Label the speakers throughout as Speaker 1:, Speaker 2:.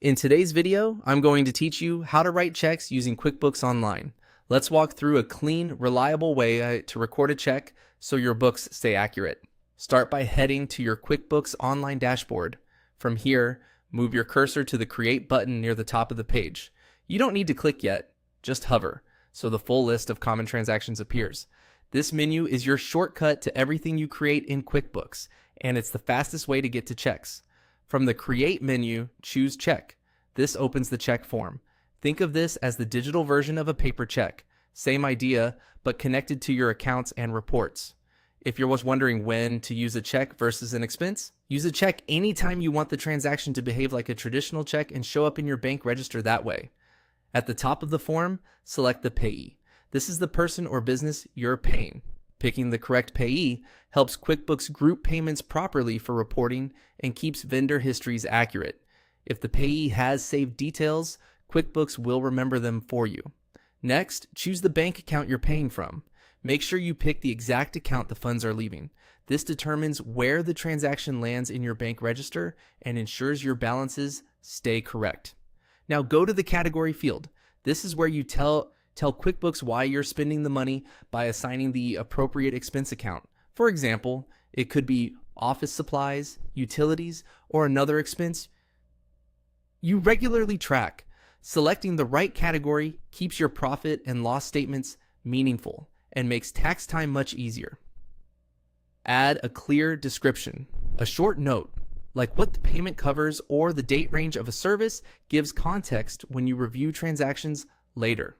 Speaker 1: In today's video, I'm going to teach you how to write checks using QuickBooks Online. Let's walk through a clean, reliable way to record a check so your books stay accurate. Start by heading to your QuickBooks Online dashboard. From here, move your cursor to the Create button near the top of the page. You don't need to click yet, just hover, so the full list of common transactions appears. This menu is your shortcut to everything you create in QuickBooks, and it's the fastest way to get to checks. From the Create menu, choose Check. This opens the check form. Think of this as the digital version of a paper check. Same idea, but connected to your accounts and reports. If you're wondering when to use a check versus an expense, use a check anytime you want the transaction to behave like a traditional check and show up in your bank register that way. At the top of the form, select the payee. This is the person or business you're paying. Picking the correct payee helps QuickBooks group payments properly for reporting and keeps vendor histories accurate. If the payee has saved details, QuickBooks will remember them for you. Next, choose the bank account you're paying from. Make sure you pick the exact account the funds are leaving. This determines where the transaction lands in your bank register and ensures your balances stay correct. Now go to the category field. This is where you tell QuickBooks why you're spending the money by assigning the appropriate expense account. For example, it could be office supplies, utilities, or another expense you regularly track. Selecting the right category keeps your profit and loss statements meaningful and makes tax time much easier. Add a clear description. A short note, like what the payment covers or the date range of a service, gives context when you review transactions later.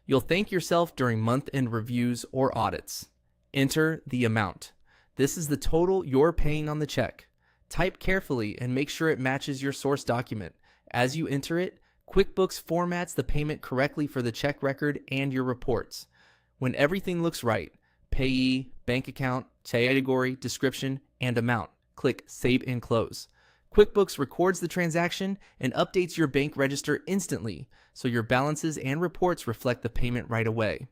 Speaker 1: You'll thank yourself during month-end reviews or audits. Enter the amount. This is the total you're paying on the check. Type carefully and make sure it matches your source document. As you enter it, QuickBooks formats the payment correctly for the check record and your reports. When everything looks right, payee, bank account, category, description, and amount, click Save and Close. QuickBooks records the transaction and updates your bank register instantly, so your balances and reports reflect the payment right away.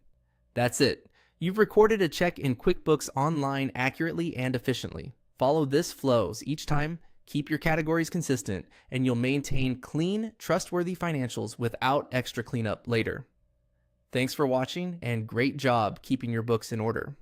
Speaker 1: That's it. You've recorded a check in QuickBooks Online accurately and efficiently. Follow this flow each time, keep your categories consistent, and you'll maintain clean, trustworthy financials without extra cleanup later. Thanks for watching, and great job keeping your books in order.